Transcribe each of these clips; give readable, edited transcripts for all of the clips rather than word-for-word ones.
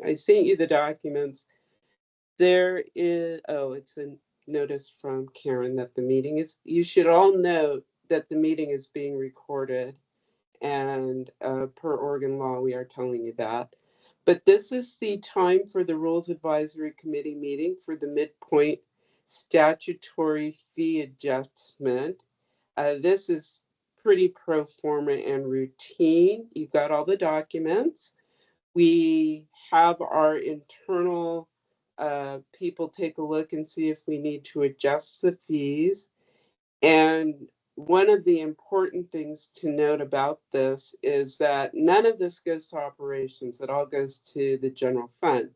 I sent you the documents. There is, oh, it's a notice from Karen that the meeting is, you should all note that the meeting is being recorded, and per Oregon law, we are telling you that. But this is the time for the Rules Advisory Committee meeting for the midpoint statutory fee adjustment. This is pretty pro forma and routine. You've got all the documents. We have our internal people take a look and see if we need to adjust the fees. And one of the important things to note about this is that none of this goes to operations. It all goes to the general fund.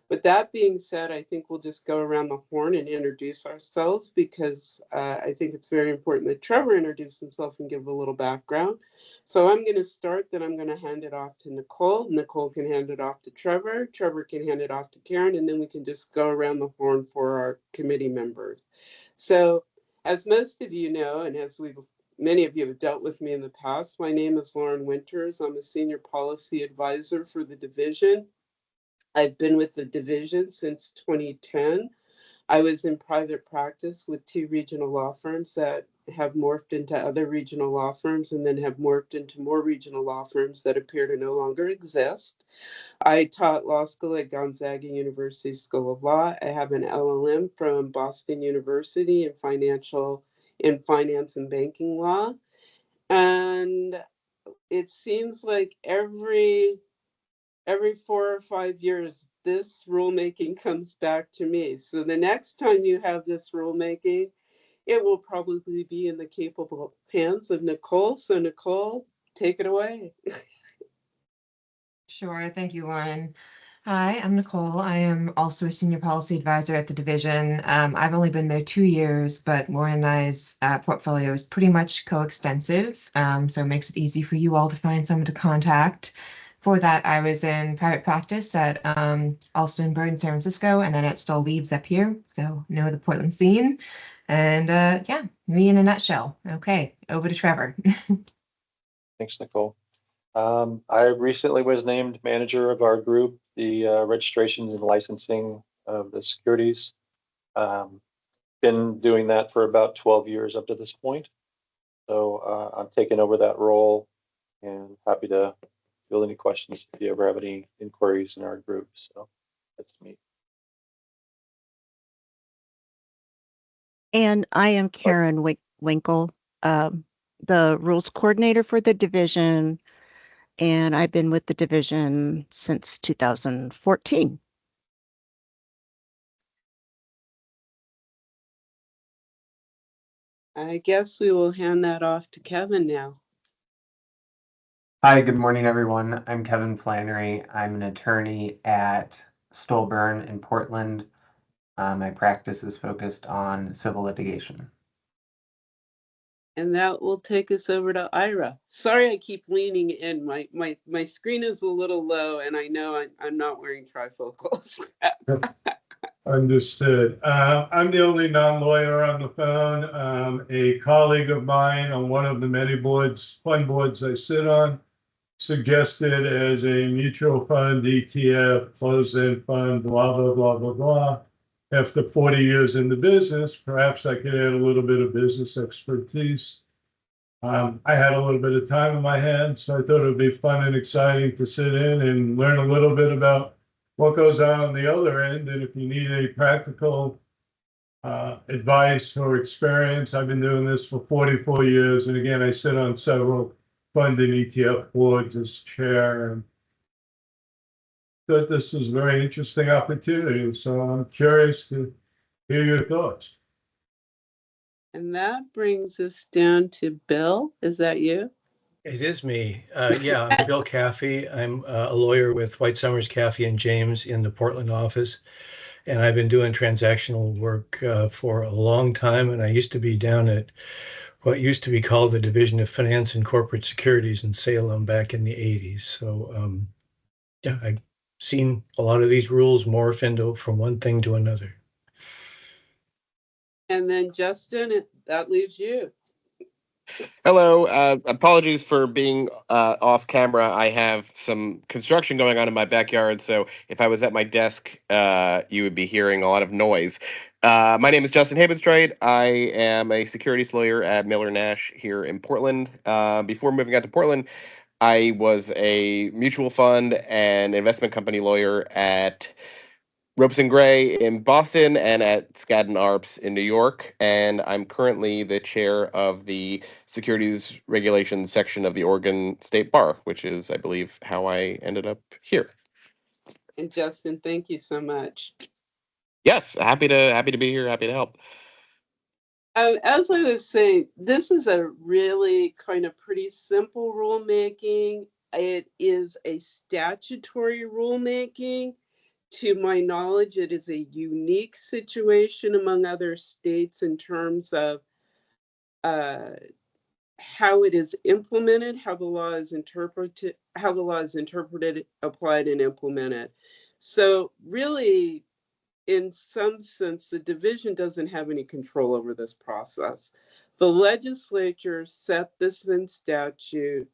With that being said, I think we'll just go around the horn and introduce ourselves, because I think it's very important that Trevor introduce himself and give a little background. So I'm going to start, then I'm going to hand it off to Nicole. Nicole can hand it off to Trevor. Trevor can hand it off to Karen, and then we can just go around the horn for our committee members. So as most of you know, and as many of you have dealt with me in the past, my name is Lauren Winters. I'm a senior policy advisor for the division. I've been with the division since 2010. I was in private practice with 2 regional law firms that have morphed into other regional law firms, and then have morphed into more regional law firms that appear to no longer exist. I taught law school at Gonzaga University School of Law. I have an LLM from Boston University in finance and banking law. And it seems like every 4 or 5 years, this rulemaking comes back to me. So the next time you have this rulemaking, it will probably be in the capable hands of Nicole. So Nicole, take it away. Sure. Thank you, Lauren. Hi, I'm Nicole. I am also a senior policy advisor at the division. I've only been there 2 years, but Lauren and I's portfolio is pretty much coextensive, so it makes it easy for you all to find someone to contact. For that, I was in private practice at Alston Bird in San Francisco, and then at Stoll Weaves up here, so know the Portland scene. And yeah, me in a nutshell. Okay, over to Trevor. Thanks, Nicole. I recently was named manager of our group, the registrations and licensing of the securities. Been doing that for about 12 years up to this point. So I'm taking over that role and happy to field any questions if you ever have any inquiries in our group. So that's me. And I am Karen Winkle, the rules coordinator for the division. And I've been with the division since 2014. I guess we will hand that off to Kevin now. Hi, good morning, everyone. I'm Kevin Flannery. I'm an attorney at Stolburn in Portland. My practice is focused on civil litigation. And that will take us over to Ira. Sorry, I keep leaning in. My screen is a little low, and I know I'm not wearing trifocals. Understood. I'm the only non-lawyer on the phone. A colleague of mine on one of the many fund boards I sit on, suggested as a mutual fund, ETF, closed-end fund, blah, blah, blah, blah, blah. After 40 years in the business, perhaps I could add a little bit of business expertise. I had a little bit of time in my hands, so I thought it would be fun and exciting to sit in and learn a little bit about what goes on the other end. And if you need any practical advice or experience, I've been doing this for 44 years. And again, I sit on several fund and ETF boards as chair, and thought this was a very interesting opportunity. So I'm curious to hear your thoughts. And that brings us down to Bill. Is that you? It is me. Yeah, I'm Bill Caffey. I'm a lawyer with White Summers, Caffey and James in the Portland office. And I've been doing transactional work for a long time. And I used to be down at what used to be called the Division of Finance and Corporate Securities in Salem back in the 80s. So yeah, I've seen a lot of these rules morph into from one thing to another. And then Justin, that leaves you. Hello. Apologies for being off camera. I have some construction going on in my backyard, so if I was at my desk, you would be hearing a lot of noise. My name is Justin Habenstreit. I am a securities lawyer at Miller Nash here in Portland. Before moving out to Portland, I was a mutual fund and investment company lawyer at Ropes and Gray in Boston and at Skadden Arps in New York. And I'm currently the chair of the Securities Regulations section of the Oregon State Bar, which is, I believe, how I ended up here. And Justin, thank you so much. Yes, happy to be here. Happy to help. As I was saying, this is a really kind of pretty simple rulemaking. It is a statutory rulemaking. To my knowledge, it is a unique situation among other states in terms of how it is implemented, how the law is interpreted, applied, and implemented. So really, in some sense, the division doesn't have any control over this process. The legislature set this in statute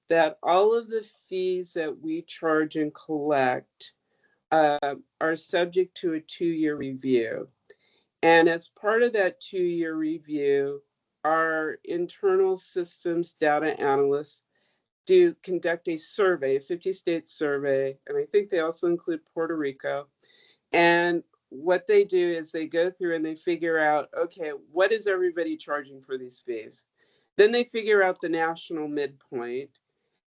that all of the fees that we charge and collect are subject to a 2-year review. And as part of that 2-year review, our internal systems data analysts do conduct a survey, a 50-state survey, and I think they also include Puerto Rico. And what they do is they go through and they figure out, okay, what is everybody charging for these fees? Then they figure out the national midpoint.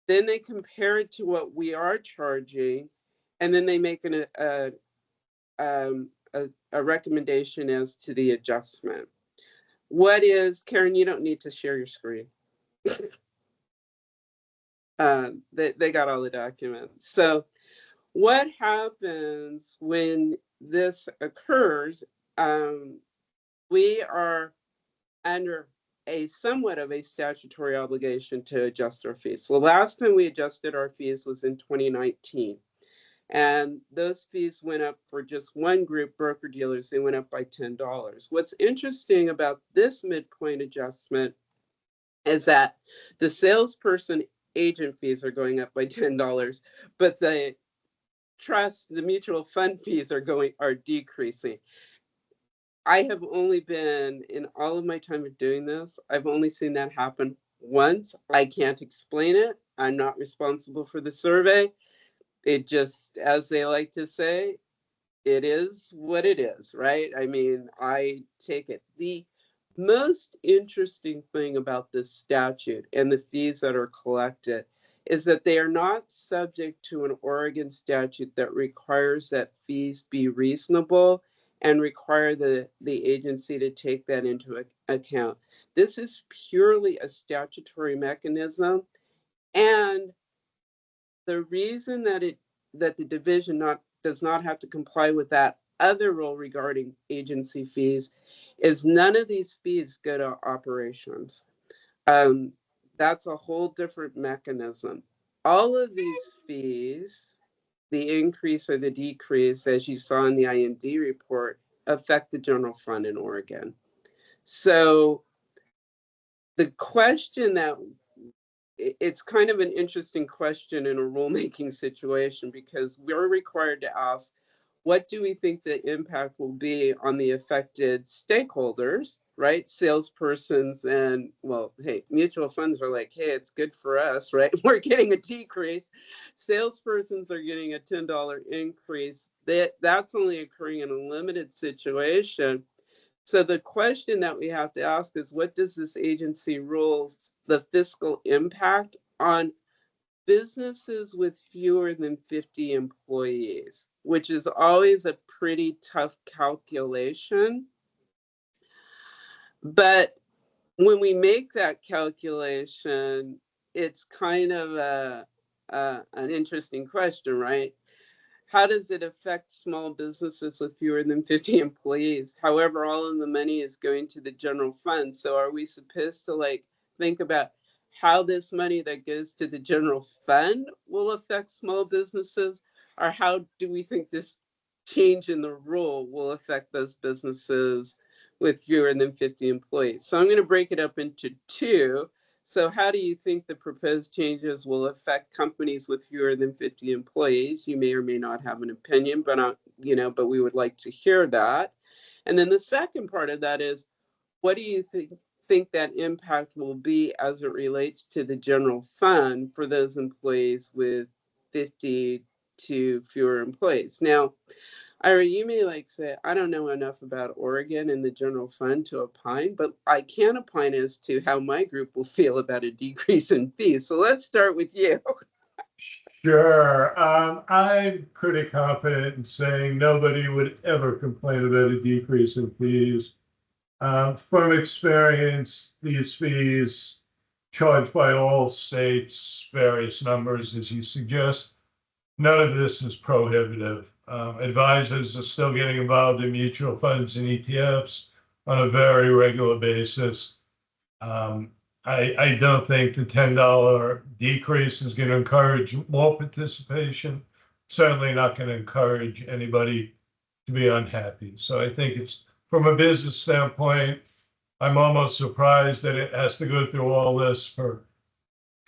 Then they compare it to what we are charging, and then they make a recommendation as to the adjustment. What is, Karen, you don't need to share your screen. They got all the documents. So what happens when this occurs? We are under a somewhat of a statutory obligation to adjust our fees. So the last time we adjusted our fees was in 2019. And those fees went up for just one group, broker dealers, they went up by $10. What's interesting about this midpoint adjustment is that the salesperson agent fees are going up by $10, but the trust, the mutual fund fees are decreasing. I have only been, in all of my time of doing this, I've only seen that happen once. I can't explain it. I'm not responsible for the survey. It just, as they like to say, it is what it is, right? I mean, I take it. The most interesting thing about this statute and the fees that are collected is that they are not subject to an Oregon statute that requires that fees be reasonable and require the agency to take that into account. This is purely a statutory mechanism, and the reason that the division does not have to comply with that other rule regarding agency fees is none of these fees go to operations. That's a whole different mechanism. All of these fees, the increase or the decrease, as you saw in the IMD report, affect the general fund in Oregon. So the question that it's kind of an interesting question in a rulemaking situation, because we're required to ask, what do we think the impact will be on the affected stakeholders, right? Salespersons and, well, hey, mutual funds are like, hey, it's good for us, right? We're getting a decrease. Salespersons are getting a $10 increase. That's only occurring in a limited situation. So the question that we have to ask is, what does this agency rules, the fiscal impact on businesses with fewer than 50 employees, which is always a pretty tough calculation. But when we make that calculation, it's kind of an interesting question, right? How does it affect small businesses with fewer than 50 employees? However, all of the money is going to the general fund. So are we supposed to think about how this money that goes to the general fund will affect small businesses? Or how do we think this change in the rule will affect those businesses with fewer than 50 employees. So I'm going to break it up into two. So how do you think the proposed changes will affect companies with fewer than 50 employees? You may or may not have an opinion, but but we would like to hear that. And then the second part of that is, what do you think that impact will be as it relates to the general fund for those employees with 50 to fewer employees? Now, Ira, you may say, I don't know enough about Oregon and the general fund to opine, but I can opine as to how my group will feel about a decrease in fees. So let's start with you. Sure. I'm pretty confident in saying nobody would ever complain about a decrease in fees. From experience, these fees charged by all states, various numbers, as you suggest, none of this is prohibitive. Advisors are still getting involved in mutual funds and ETFs on a very regular basis. I don't think the $10 decrease is going to encourage more participation. Certainly not going to encourage anybody to be unhappy. So I think it's, from a business standpoint, I'm almost surprised that it has to go through all this for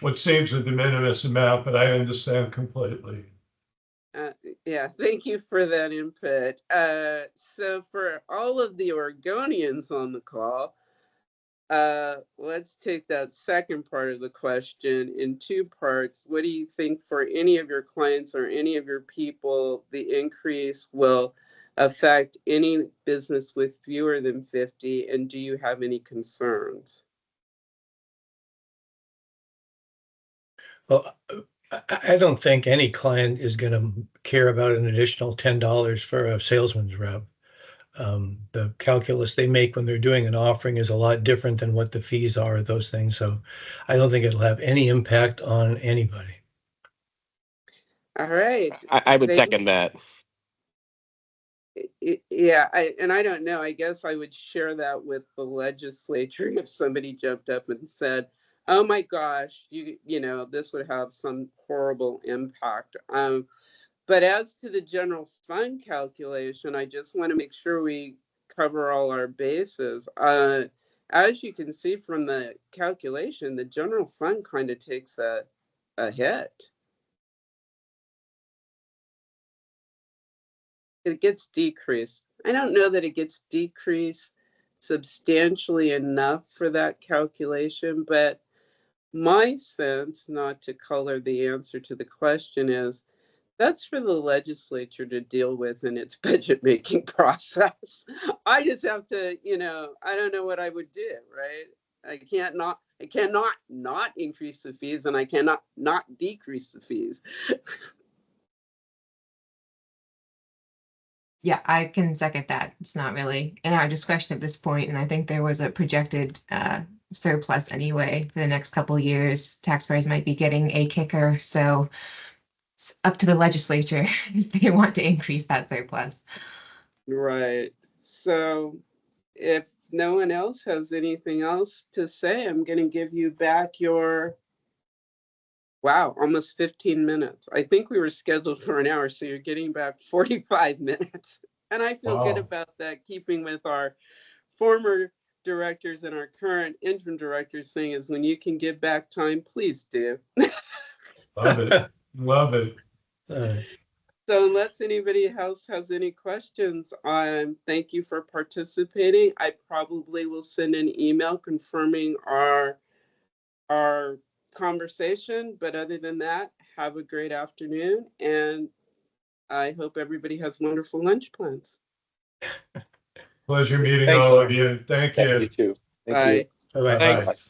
what seems a de minimis amount, but I understand completely. Yeah, thank you for that input. So for all of the Oregonians on the call, let's take that second part of the question in two parts. What do you think for any of your clients or any of your people, the increase will affect any business with fewer than 50? And do you have any concerns? Well, I don't think any client is going to care about an additional $10 for a salesman's rep. The calculus they make when they're doing an offering is a lot different than what the fees are of those things. So I don't think it'll have any impact on anybody. All right. I would second that. Yeah, I don't know. I guess I would share that with the legislature if somebody jumped up and said, "Oh my gosh, this would have some horrible impact." But as to the general fund calculation, I just want to make sure we cover all our bases. As you can see from the calculation, the general fund kind of takes a hit. It gets decreased. I don't know that it gets decreased substantially enough for that calculation, but my sense, not to color the answer to the question, is that's for the legislature to deal with in its budget making process. I just have to, I don't know what I would do, right? I cannot not increase the fees, and I cannot not decrease the fees. Yeah, I can second that. It's not really in our discretion at this point, and I think there was a projected surplus anyway for the next couple of years. Taxpayers might be getting a kicker, so it's up to the legislature if they want to increase that surplus. Right. So if no one else has anything else to say, I'm going to give you back your, wow, almost 15 minutes. I think we were scheduled for an hour, so you're getting back 45 minutes. And I feel good about that, keeping with our former directors and our current interim directors thing is, when you can give back time, please do. Love it. Love it. So unless anybody else has any questions, thank you for participating. I probably will send an email confirming our conversation, but other than that, have a great afternoon, and I hope everybody has wonderful lunch plans. Pleasure meeting Thanks, all Laura. of you. Thank Yeah, you. you too. Thank Bye. you. Bye-bye. Thanks.